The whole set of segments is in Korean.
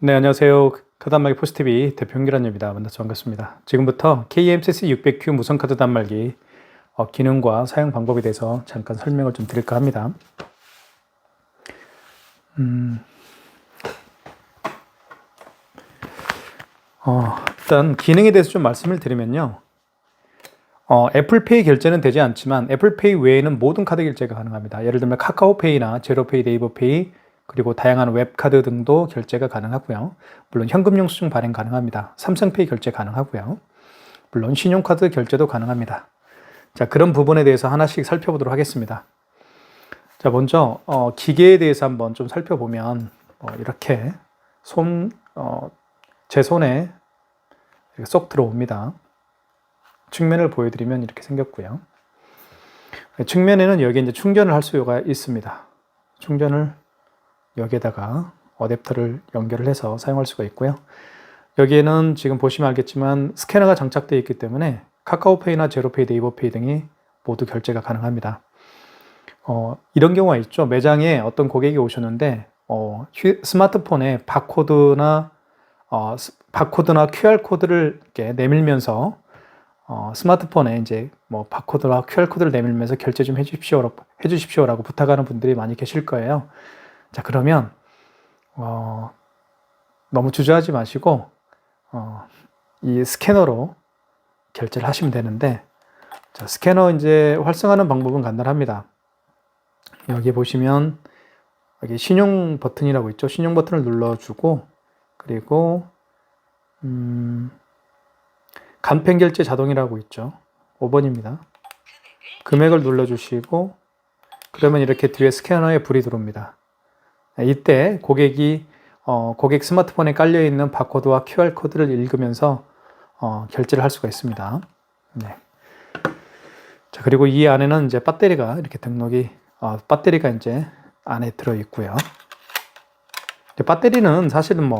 네, 안녕하세요. 카드 단말기 포스티비 대표 홍기란입니다. 만나서 반갑습니다. 지금부터 KMCC 600Q 무선 카드 단말기 기능과 사용 방법에 대해서 잠깐 설명을 좀 드릴까 합니다. 일단 기능에 대해서 좀 말씀을 드리면요. 애플페이 결제는 되지 않지만 애플페이 외에는 모든 카드 결제가 가능합니다. 예를 들면 카카오페이나 제로페이, 네이버페이, 그리고 다양한 웹카드 등도 결제가 가능하고요. 물론 현금 영수증 발행 가능합니다. 삼성페이 결제 가능하고요. 물론 신용카드 결제도 가능합니다. 자, 그런 부분에 대해서 하나씩 살펴보도록 하겠습니다. 자, 먼저 기계에 대해서 한번 좀 살펴보면 이렇게 제 손에 이렇게 쏙 들어옵니다. 측면을 보여드리면 이렇게 생겼고요. 측면에는 여기 이제 충전을 할 수가 있습니다. 충전을 여기에다가 어댑터를 연결을 해서 사용할 수가 있고요. 여기에는 지금 보시면 알겠지만 스캐너가 장착되어 있기 때문에 카카오페이나 제로페이, 네이버페이 등이 모두 결제가 가능합니다. 이런 경우가 있죠. 매장에 어떤 고객이 오셨는데 스마트폰에 바코드나 QR코드를 이렇게 내밀면서 스마트폰에 이제 바코드나 QR코드를 내밀면서 결제 좀 해주십시오라고 부탁하는 분들이 많이 계실 거예요. 자, 그러면 너무 주저하지 마시고 이 스캐너로 결제를 하시면 되는데, 자, 스캐너 이제 활성화하는 방법은 간단합니다. 여기 보시면 여기 신용 버튼이라고 있죠. 신용 버튼을 눌러주고, 그리고 간편 결제 자동이라고 있죠. 5번입니다. 금액을 눌러주시고, 그러면 이렇게 뒤에 스캐너에 불이 들어옵니다. 이때 고객 스마트폰에 깔려있는 바코드와 QR코드를 읽으면서 결제를 할 수가 있습니다. 네. 자, 그리고 이 안에는 이제 배터리가 이렇게 배터리가 이제 안에 들어있고요. 배터리는 사실은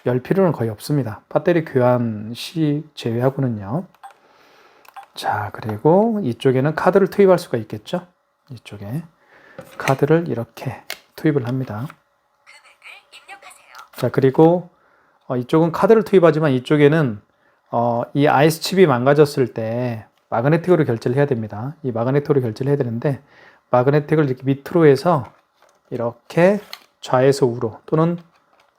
열 필요는 거의 없습니다. 배터리 교환 시 제외하고는요. 자, 그리고 이쪽에는 카드를 투입할 수가 있겠죠. 이쪽에 카드를 이렇게 투입을 합니다. 자, 그리고 이쪽은 카드를 투입하지만 이쪽에는 이 아이스 칩이 망가졌을 때 마그네틱으로 결제를 해야 됩니다. 이 마그네틱으로 결제를 해야 되는데, 마그네틱을 이렇게 밑으로 해서 이렇게 좌에서 우로 또는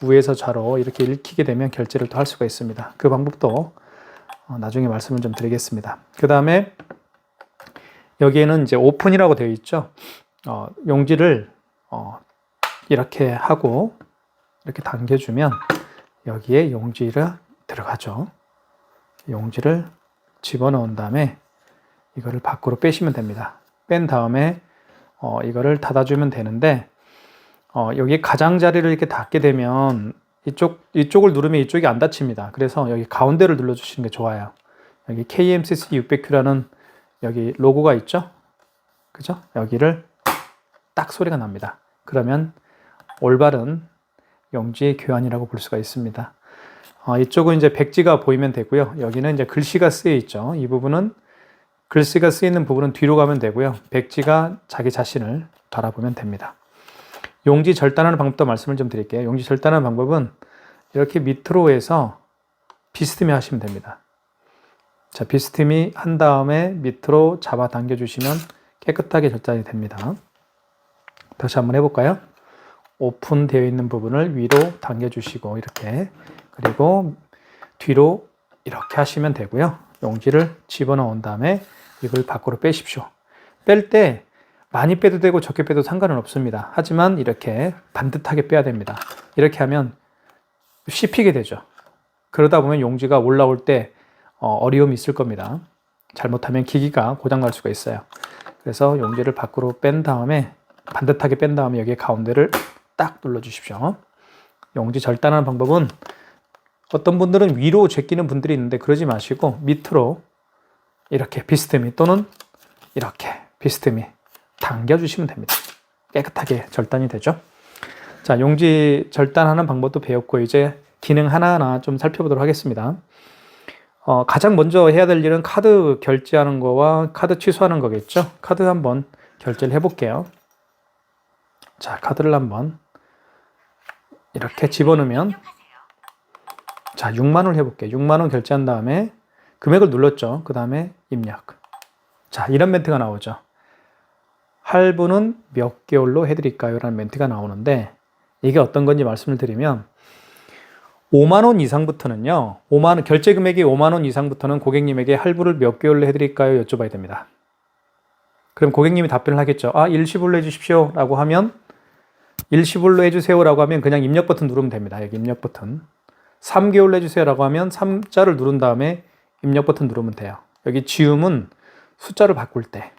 우에서 좌로 이렇게 읽히게 되면 결제를 또 할 수가 있습니다. 그 방법도 나중에 말씀을 좀 드리겠습니다. 그 다음에 여기에는 이제 오픈이라고 되어 있죠. 용지를 이렇게 하고 이렇게 당겨주면 여기에 용지가 들어가죠. 용지를 집어넣은 다음에 이거를 밖으로 빼시면 됩니다. 뺀 다음에 이거를 닫아주면 되는데, 여기 가장자리를 이렇게 닫게 되면 이쪽을 누르면 이쪽이 안 닫힙니다. 그래서 여기 가운데를 눌러주시는 게 좋아요. 여기 KMCC 600Q라는 여기 로고가 있죠? 그죠? 여기를 딱 소리가 납니다. 그러면 올바른 용지 교환이라고 볼 수가 있습니다. 이쪽은 이제 백지가 보이면 되고요. 여기는 이제 글씨가 쓰여 있죠. 이 부분은 글씨가 쓰여 있는 부분은 뒤로 가면 되고요. 백지가 자기 자신을 바라보면 됩니다. 용지 절단하는 방법도 말씀을 좀 드릴게요. 용지 절단하는 방법은 이렇게 밑으로 해서 비스듬히 하시면 됩니다. 자, 비스듬히 한 다음에 밑으로 잡아 당겨 주시면 깨끗하게 절단이 됩니다. 다시 한번 해볼까요? 오픈되어 있는 부분을 위로 당겨 주시고 이렇게, 그리고 뒤로 이렇게 하시면 되고요. 용지를 집어넣은 다음에 이걸 밖으로 빼십시오. 뺄 때 많이 빼도 되고 적게 빼도 상관은 없습니다. 하지만 이렇게 반듯하게 빼야 됩니다. 이렇게 하면 씹히게 되죠. 그러다 보면 용지가 올라올 때 어려움이 있을 겁니다. 잘못하면 기기가 고장날 수가 있어요. 그래서 용지를 밖으로 뺀 다음에 반듯하게 뺀 다음에 여기 가운데를 딱 눌러주십시오. 용지 절단하는 방법은 어떤 분들은 위로 제끼는 분들이 있는데 그러지 마시고 밑으로 이렇게 비스듬히 또는 이렇게 비스듬히 당겨주시면 됩니다. 깨끗하게 절단이 되죠. 자, 용지 절단하는 방법도 배웠고 이제 기능 하나하나 좀 살펴보도록 하겠습니다. 가장 먼저 해야 될 일은 카드 결제하는 거와 카드 취소하는 거겠죠. 카드 한번 결제를 해볼게요. 자, 카드를 한번 이렇게 집어넣으면 자, 6만 원 해볼게요. 6만 원 결제한 다음에 금액을 눌렀죠. 그 다음에 입력. 자, 이런 멘트가 나오죠. 할부는 몇 개월로 해드릴까요? 라는 멘트가 나오는데 이게 어떤 건지 말씀을 드리면 5만 원 이상부터는요. 결제 금액이 5만 원 이상부터는 고객님에게 할부를 몇 개월로 해드릴까요? 여쭤봐야 됩니다. 그럼 고객님이 답변을 하겠죠. 일시불로 해주십시오. 라고 하면 일시불로 해주세요. 라고 하면 그냥 입력 버튼 누르면 됩니다. 여기 입력 버튼. 3개월로 해주세요. 라고 하면 3자를 누른 다음에 입력 버튼 누르면 돼요. 여기 지움은 숫자를 바꿀 때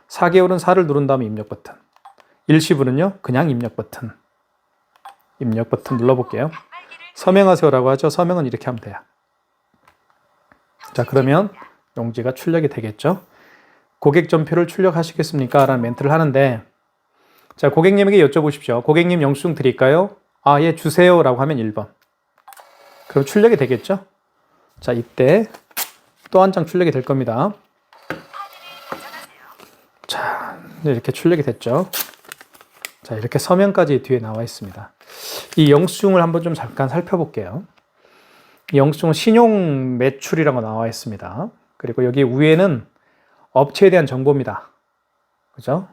4개월은 4를 누른 다음에 입력 버튼. 일시불은요. 그냥 입력 버튼. 입력 버튼 눌러볼게요. 서명하세요라고 하죠. 서명은 이렇게 하면 돼요. 자, 그러면 용지가 출력이 되겠죠. 고객 전표를 출력하시겠습니까? 라는 멘트를 하는데 자, 고객님에게 여쭤보십시오. 고객님 영수증 드릴까요? 예, 주세요. 라고 하면 1번. 그럼 출력이 되겠죠? 자, 이때 또 한 장 출력이 될 겁니다. 자, 이렇게 출력이 됐죠. 자, 이렇게 서명까지 뒤에 나와 있습니다. 이 영수증을 한번 좀 잠깐 살펴볼게요. 이 영수증은 신용 매출이라고 나와 있습니다. 그리고 여기 위에는 업체에 대한 정보입니다. 그죠?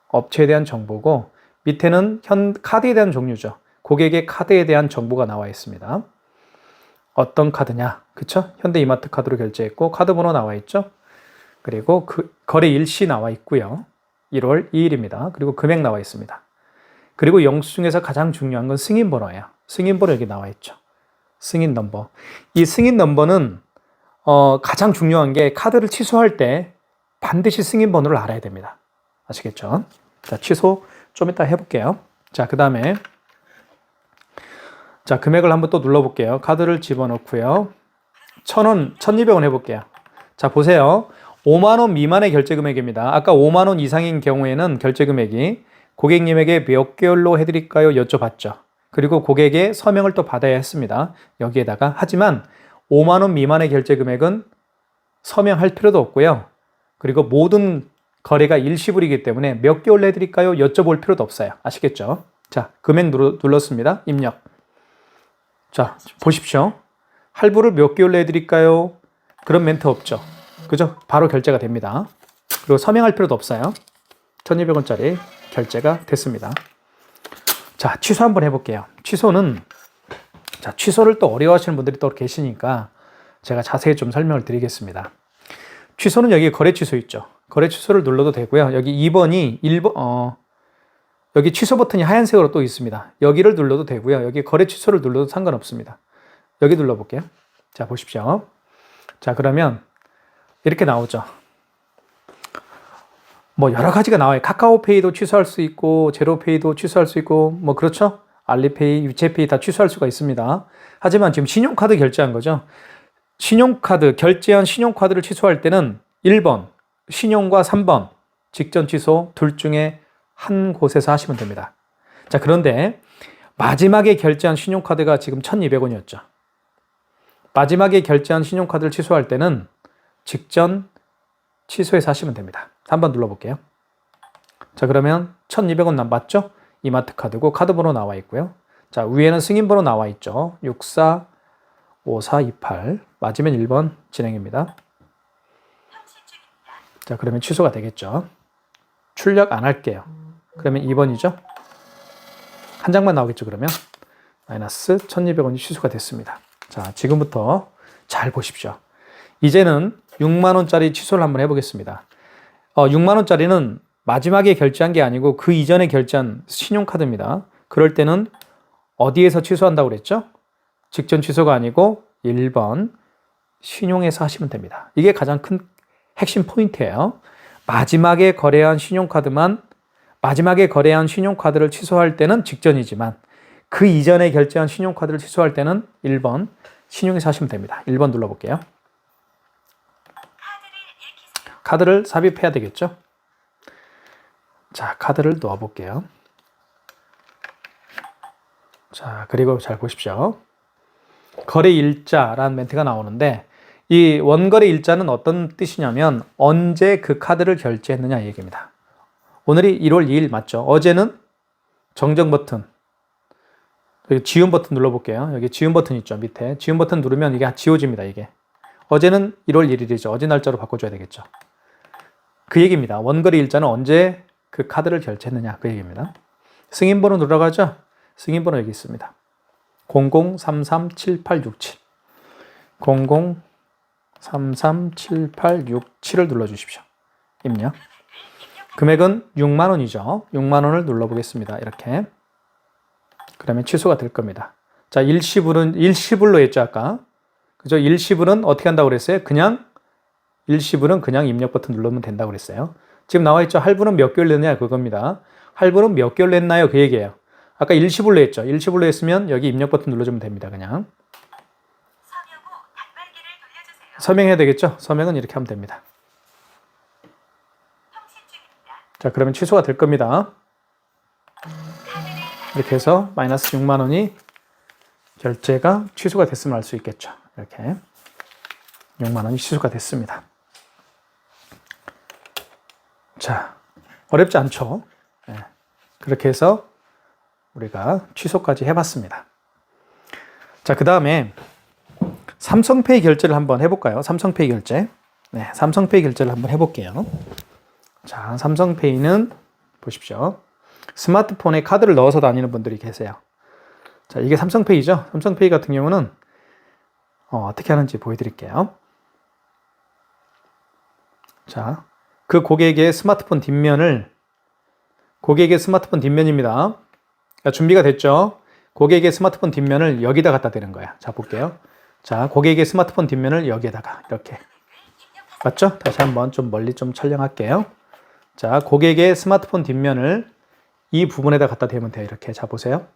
업체에 대한 정보고 밑에는 카드에 대한 종류죠. 고객의 카드에 대한 정보가 나와 있습니다. 어떤 카드냐? 그쵸? 현대이마트 카드로 결제했고 카드 번호 나와 있죠? 그리고 그 거래 일시 나와 있고요. 1월 2일입니다. 그리고 금액 나와 있습니다. 그리고 영수증에서 가장 중요한 건 승인 번호예요. 승인 번호 여기 나와 있죠. 승인 넘버. 이 승인 넘버는 가장 중요한 게 카드를 취소할 때 반드시 승인 번호를 알아야 됩니다. 아시겠죠? 자, 취소 좀 이따 해볼게요. 자, 그 다음에 자, 금액을 한번 또 눌러볼게요. 카드를 집어넣고요. 1,000원, 1,200원 해볼게요. 자, 보세요. 5만 원 미만의 결제 금액입니다. 아까 5만 원 이상인 경우에는 결제 금액이 고객님에게 몇 개월로 해드릴까요? 여쭤봤죠. 그리고 고객의 서명을 또 받아야 했습니다. 여기에다가. 하지만 5만 원 미만의 결제 금액은 서명할 필요도 없고요. 그리고 모든 거래가 일시불이기 때문에 몇 개월로 해드릴까요? 여쭤볼 필요도 없어요. 아시겠죠? 자, 금액 눌렀습니다. 입력. 자, 보십시오. 할부를 몇 개월로 해드릴까요? 그런 멘트 없죠. 그죠? 바로 결제가 됩니다. 그리고 서명할 필요도 없어요. 1,200원짜리 결제가 됐습니다. 자, 취소 한번 해볼게요. 취소는, 자, 취소를 또 어려워하시는 분들이 또 계시니까 제가 자세히 좀 설명을 드리겠습니다. 취소는 여기 거래 취소 있죠. 거래 취소를 눌러도 되고요. 여기 2번이 여기 취소 버튼이 하얀색으로 또 있습니다. 여기를 눌러도 되고요. 여기 거래 취소를 눌러도 상관없습니다. 여기 눌러볼게요. 자, 보십시오. 자, 그러면 이렇게 나오죠. 뭐 여러 가지가 나와요. 카카오페이도 취소할 수 있고 제로페이도 취소할 수 있고 뭐 그렇죠. 알리페이, 유채페이 다 취소할 수가 있습니다. 하지만 지금 신용카드 결제한 거죠. 신용카드, 결제한 신용카드를 취소할 때는 1번, 신용과 3번, 직전 취소 둘 중에 한 곳에서 하시면 됩니다. 자, 그런데 마지막에 결제한 신용카드가 지금 1,200원이었죠. 마지막에 결제한 신용카드를 취소할 때는 직전 취소해서 하시면 됩니다. 한번 눌러볼게요. 자, 그러면 1,200원 맞죠? 이마트 카드고 카드 번호 나와 있고요. 자, 위에는 승인 번호 나와 있죠. 645428 맞으면 1번 진행입니다. 자, 그러면 취소가 되겠죠. 출력 안 할게요. 그러면 2번이죠. 한 장만 나오겠죠. 그러면 마이너스 1,200원이 취소가 됐습니다. 자, 지금부터 잘 보십시오. 이제는 6만 원짜리 취소를 한번 해보겠습니다. 6만 원짜리는 마지막에 결제한 게 아니고 그 이전에 결제한 신용카드입니다. 그럴 때는 어디에서 취소한다고 그랬죠? 직전 취소가 아니고 1번 신용에서 하시면 됩니다. 이게 가장 큰 핵심 포인트예요. 마지막에 거래한 신용카드를 취소할 때는 직전이지만 그 이전에 결제한 신용카드를 취소할 때는 1번 신용에서 하시면 됩니다. 1번 눌러볼게요. 카드를 삽입해야 되겠죠? 자, 카드를 넣어볼게요. 자, 그리고 잘 보십시오. 거래 일자라는 멘트가 나오는데 이 원거래 일자는 어떤 뜻이냐면 언제 그 카드를 결제했느냐 얘기입니다. 오늘이 1월 2일 맞죠? 어제는 정정 버튼 여기 지운 버튼 눌러볼게요. 여기 지운 버튼 있죠. 밑에 지운 버튼 누르면 이게 지워집니다. 이게 어제는 1월 1일이죠. 어제 날짜로 바꿔줘야 되겠죠. 그 얘기입니다. 원거리 일자는 언제 그 카드를 결제했느냐 그 얘기입니다. 승인번호 누르라가죠. 승인번호 여기 있습니다. 00337867 00337867을 눌러주십시오. 입력. 금액은 6만원이죠. 6만원을 눌러보겠습니다. 이렇게. 그러면 취소가 될 겁니다. 자, 일시불로 했죠, 아까. 그죠? 일시불은 어떻게 한다고 그랬어요? 일시불은 그냥 입력 버튼 누르면 된다고 그랬어요. 지금 나와 있죠? 할부는 몇 개월 냈냐? 그겁니다. 할부는 몇 개월 냈나요? 그 얘기예요. 아까 일시불로 했죠? 일시불로 했으면 여기 입력 버튼 눌러주면 됩니다, 그냥. 서명해야 되겠죠? 서명은 이렇게 하면 됩니다. 자, 그러면 취소가 될 겁니다. 이렇게 해서 마이너스 6만원이 결제가 취소가 됐음을 알 수 있겠죠. 이렇게 6만원이 취소가 됐습니다. 자, 어렵지 않죠? 네. 그렇게 해서 우리가 취소까지 해봤습니다. 자, 그 다음에 삼성페이 결제를 한번 해볼까요? 삼성페이 결제. 네, 삼성페이 결제를 한번 해볼게요. 자, 삼성페이는 보십시오. 스마트폰에 카드를 넣어서 다니는 분들이 계세요. 자, 이게 삼성페이죠. 삼성페이 같은 경우는 어떻게 하는지 보여드릴게요. 자, 그 고객의 스마트폰 뒷면입니다. 자, 준비가 됐죠? 고객의 스마트폰 뒷면을 여기다 갖다 대는 거야. 자, 볼게요. 자, 고객의 스마트폰 뒷면을 여기에다가 이렇게. 맞죠? 다시 한번 좀 멀리 좀 촬영할게요. 자, 고객의 스마트폰 뒷면을 이 부분에다 갖다 대면 돼요. 이렇게. 자, 보세요.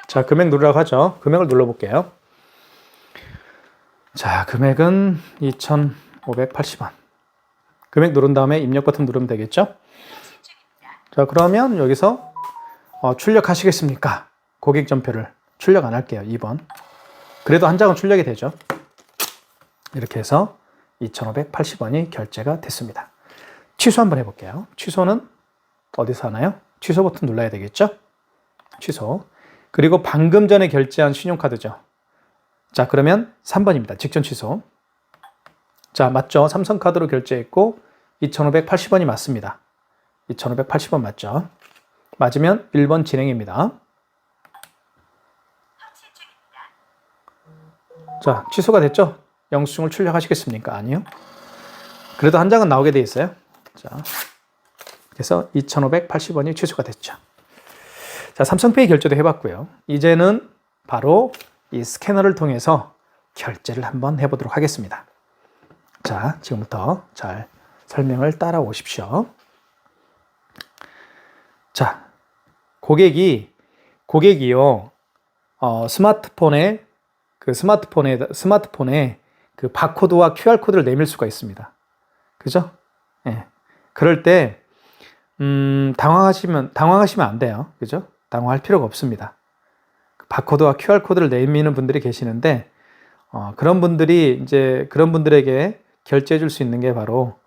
자, 금액 누르라고 하죠. 금액을 눌러볼게요. 자, 금액은 2,580원. 금액 누른 다음에 입력 버튼 누르면 되겠죠? 자, 그러면 여기서 출력하시겠습니까? 고객 전표를 출력 안 할게요. 2번. 그래도 한 장은 출력이 되죠. 이렇게 해서 2,580원이 결제가 됐습니다. 취소 한번 해볼게요. 취소는 어디서 하나요? 취소 버튼 눌러야 되겠죠? 취소. 그리고 방금 전에 결제한 신용카드죠. 자, 그러면 3번입니다. 직전 취소. 자, 맞죠? 삼성카드로 결제했고 2,580원이 맞습니다. 2,580원 맞죠? 맞으면 1번 진행입니다. 자, 취소가 됐죠? 영수증을 출력하시겠습니까? 아니요. 그래도 한 장은 나오게 돼 있어요. 자, 그래서 2,580원이 취소가 됐죠. 자, 삼성페이 결제도 해봤고요. 이제는 바로 이 스캐너를 통해서 결제를 한번 해보도록 하겠습니다. 자, 지금부터 잘 설명을 따라오십시오. 자, 고객이요, 스마트폰에 그 바코드와 QR코드를 내밀 수가 있습니다. 그죠? 예. 그럴 때, 당황하시면 안 돼요. 그죠? 당황할 필요가 없습니다. 바코드와 QR코드를 내미는 분들이 계시는데, 그런 분들에게 결제해 줄 수 있는 게 바로,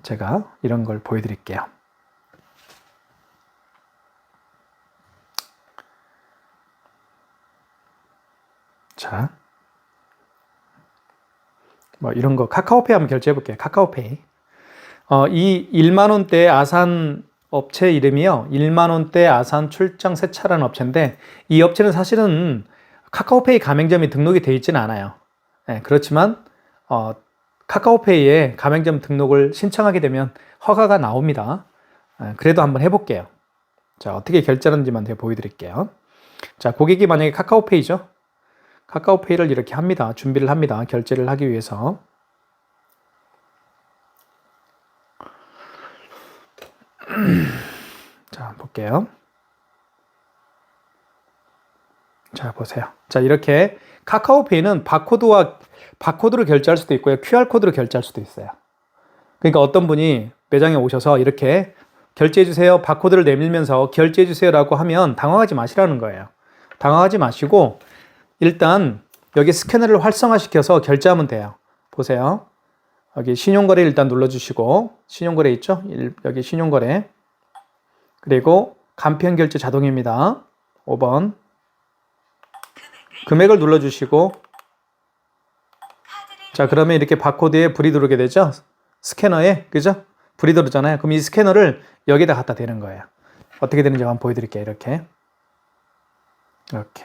제가 이런 걸 보여드릴게요. 자, 뭐 이런 거 카카오페이 한번 결제해 볼게요. 카카오페이. 이 1만원대 아산 업체 이름이요. 1만원대 아산 출장 세차라는 업체인데, 이 업체는 사실은 카카오페이 가맹점이 등록이 되어 있지는 않아요. 네, 그렇지만 카카오페이에 가맹점 등록을 신청하게 되면 허가가 나옵니다. 그래도 한번 해볼게요. 자, 어떻게 결제하는지만 제가 보여드릴게요. 자, 고객이 만약에 카카오페이죠. 카카오페이를 이렇게 합니다. 준비를 합니다. 결제를 하기 위해서. 자, 볼게요. 자, 보세요. 자, 이렇게 카카오페이는 바코드로 결제할 수도 있고요. QR코드로 결제할 수도 있어요. 그러니까 어떤 분이 매장에 오셔서 이렇게 결제해 주세요. 바코드를 내밀면서 결제해 주세요 라고 하면 당황하지 마시라는 거예요. 당황하지 마시고 일단 여기 스캐너를 활성화시켜서 결제하면 돼요. 보세요. 여기 신용거래 일단 눌러주시고, 신용거래 있죠? 여기 신용거래. 그리고 간편 결제 자동입니다. 5번. 금액을 눌러주시고, 자, 그러면 이렇게 바코드에 불이 들어오게 되죠? 스캐너에, 그죠? 불이 들어오잖아요. 그럼 이 스캐너를 여기다 갖다 대는 거예요. 어떻게 되는지 한번 보여드릴게요. 이렇게. 이렇게.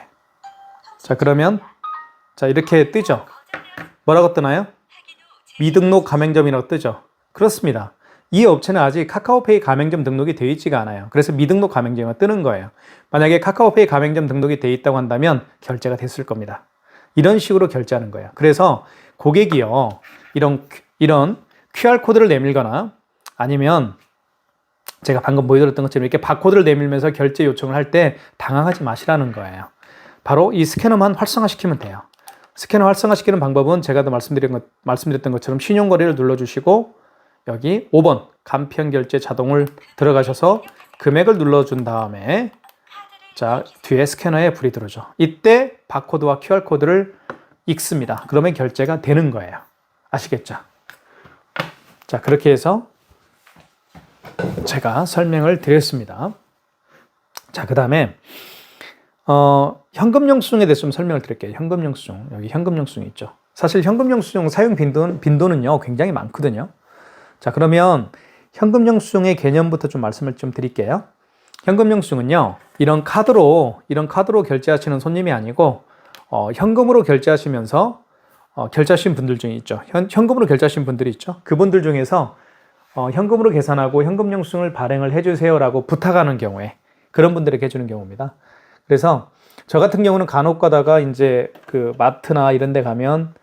자, 그러면, 자, 이렇게 뜨죠? 뭐라고 뜨나요? 미등록 가맹점이라고 뜨죠? 그렇습니다. 이 업체는 아직 카카오페이 가맹점 등록이 되어 있지가 않아요. 그래서 미등록 가맹점이 뜨는 거예요. 만약에 카카오페이 가맹점 등록이 되어 있다고 한다면 결제가 됐을 겁니다. 이런 식으로 결제하는 거예요. 그래서 고객이요, 이런 QR코드를 내밀거나 아니면 제가 방금 보여드렸던 것처럼 이렇게 바코드를 내밀면서 결제 요청을 할 때 당황하지 마시라는 거예요. 바로 이 스캐너만 활성화시키면 돼요. 스캐너 활성화시키는 방법은 제가 말씀드렸던 것처럼 신용거래를 눌러주시고 여기 5번 간편 결제 자동을 들어가셔서 금액을 눌러준 다음에 자, 뒤에 스캐너에 불이 들어오죠. 이때 바코드와 QR코드를 읽습니다. 그러면 결제가 되는 거예요. 아시겠죠? 자, 그렇게 해서 제가 설명을 드렸습니다. 자, 그 다음에 현금 영수증에 대해서 좀 설명을 드릴게요. 현금 영수증. 여기 현금 영수증이 있죠. 사실 현금 영수증 사용 빈도는요, 굉장히 많거든요. 자, 그러면 현금 영수증의 개념부터 좀 말씀을 좀 드릴게요. 현금 영수증은요, 이런 카드로 결제하시는 손님이 아니고 현금으로 결제하시면서 결제하신 분들 중에 있죠. 현금으로 결제하신 분들이 있죠. 그분들 중에서 현금으로 계산하고 현금 영수증을 발행을 해주세요라고 부탁하는 경우에 그런 분들에게 해주는 경우입니다. 그래서 저 같은 경우는 간혹 가다가 이제 그 마트나 이런 데 가면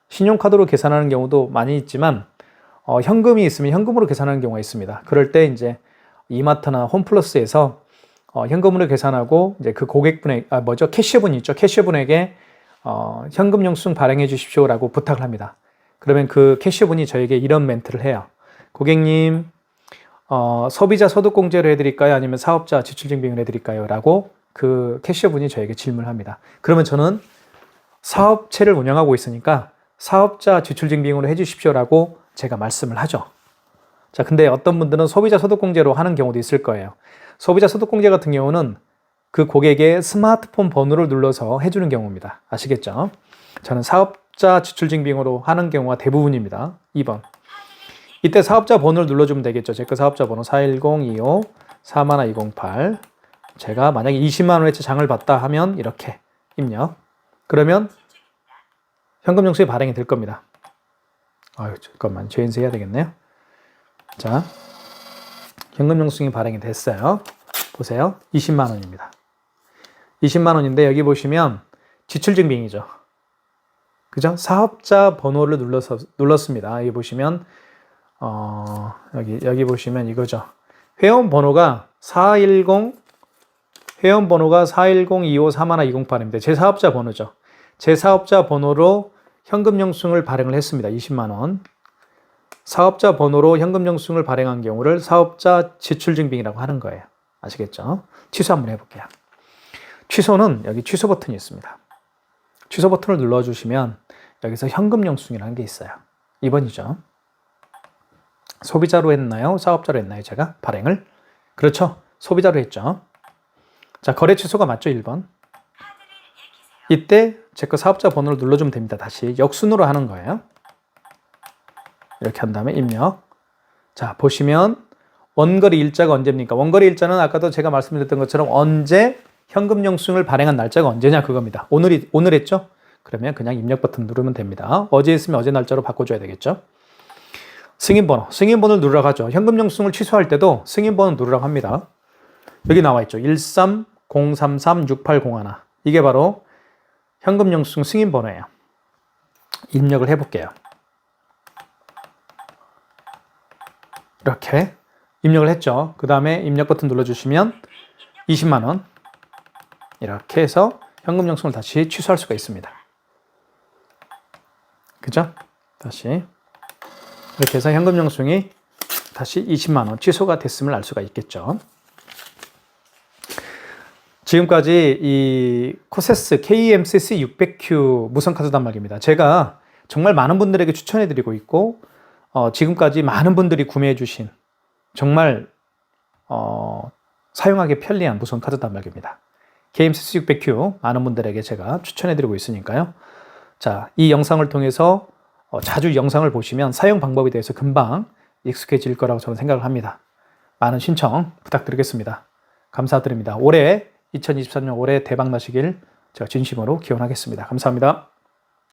신용카드로 계산하는 경우도 많이 있지만 현금이 있으면 현금으로 계산하는 경우가 있습니다. 그럴 때 이제 이마트나 홈플러스에서 현금으로 계산하고 이제 그 고객분의 캐셔분 있죠. 캐셔분에게 현금 영수증 발행해 주십시오라고 부탁을 합니다. 그러면 그 캐셔분이 저에게 이런 멘트를 해요. 고객님, 소비자 소득공제로 해드릴까요? 아니면 사업자 지출증빙을 해드릴까요? 라고 그 캐셔분이 저에게 질문을 합니다. 그러면 저는 사업체를 운영하고 있으니까 사업자 지출증빙으로 해주십시오라고 제가 말씀을 하죠. 자, 근데 어떤 분들은 소비자 소득공제로 하는 경우도 있을 거예요. 소비자 소득공제 같은 경우는 그 고객의 스마트폰 번호를 눌러서 해주는 경우입니다. 아시겠죠? 저는 사업자 지출증빙으로 하는 경우가 대부분입니다. 2번. 이때 사업자 번호를 눌러주면 되겠죠. 제 거 사업자 번호 410-25-41208. 제가 만약에 20만 원어치 장을 봤다 하면 이렇게 입력. 그러면 현금 영수증이 발행이 될 겁니다. 아유, 잠깐만. 죄인세 해야 되겠네요. 자, 현금 영수증이 발행이 됐어요. 보세요. 20만 원입니다. 20만 원인데 여기 보시면 지출증빙이죠. 그죠? 사업자 번호를 눌렀습니다. 여기 보시면 여기 보시면 이거죠. 회원 번호가 410-25-4120-8입니다. 제 사업자 번호죠. 제 사업자 번호로 현금 영수증을 발행을 했습니다. 20만 원. 사업자 번호로 현금 영수증을 발행한 경우를 사업자 지출증빙이라고 하는 거예요. 아시겠죠? 취소 한번 해볼게요. 취소는 여기 취소 버튼이 있습니다. 취소 버튼을 눌러주시면 여기서 현금 영수증이라는 게 있어요. 2번이죠. 소비자로 했나요? 사업자로 했나요? 제가 발행을? 그렇죠. 소비자로 했죠. 자, 거래 취소가 맞죠? 1번. 이때 제 거 사업자 번호를 눌러주면 됩니다. 다시 역순으로 하는 거예요. 이렇게 한 다음에 입력. 자, 보시면 원거래 일자가 언제입니까? 원거래 일자는 아까도 제가 말씀드렸던 것처럼 언제 현금 영수증을 발행한 날짜가 언제냐 그겁니다. 오늘 했죠? 그러면 그냥 입력 버튼 누르면 됩니다. 어제 했으면 어제 날짜로 바꿔줘야 되겠죠? 승인번호를 누르라고 하죠. 현금 영수증을 취소할 때도 승인번호 누르라고 합니다. 여기 나와 있죠. 13-033-6801. 이게 바로 현금 영수증 승인번호예요. 입력을 해볼게요. 이렇게 입력을 했죠. 그 다음에 입력 버튼 눌러주시면 20만 원 이렇게 해서 현금 영수증을 다시 취소할 수가 있습니다. 그죠? 다시 이렇게 해서 현금 영수증이 다시 20만 원 취소가 됐음을 알 수가 있겠죠. 지금까지 이 코세스 KMCC 600Q 무선카드 단말기입니다. 제가 정말 많은 분들에게 추천해드리고 있고 지금까지 많은 분들이 구매해 주신 정말 사용하기 편리한 무선 카드 단말기입니다. KMCC 600Q 많은 분들에게 제가 추천해드리고 있으니까요. 자, 이 영상을 통해서 자주 영상을 보시면 사용 방법에 대해서 금방 익숙해질 거라고 저는 생각을 합니다. 많은 신청 부탁드리겠습니다. 감사드립니다. 올해 2023년 올해 대박 나시길 제가 진심으로 기원하겠습니다. 감사합니다.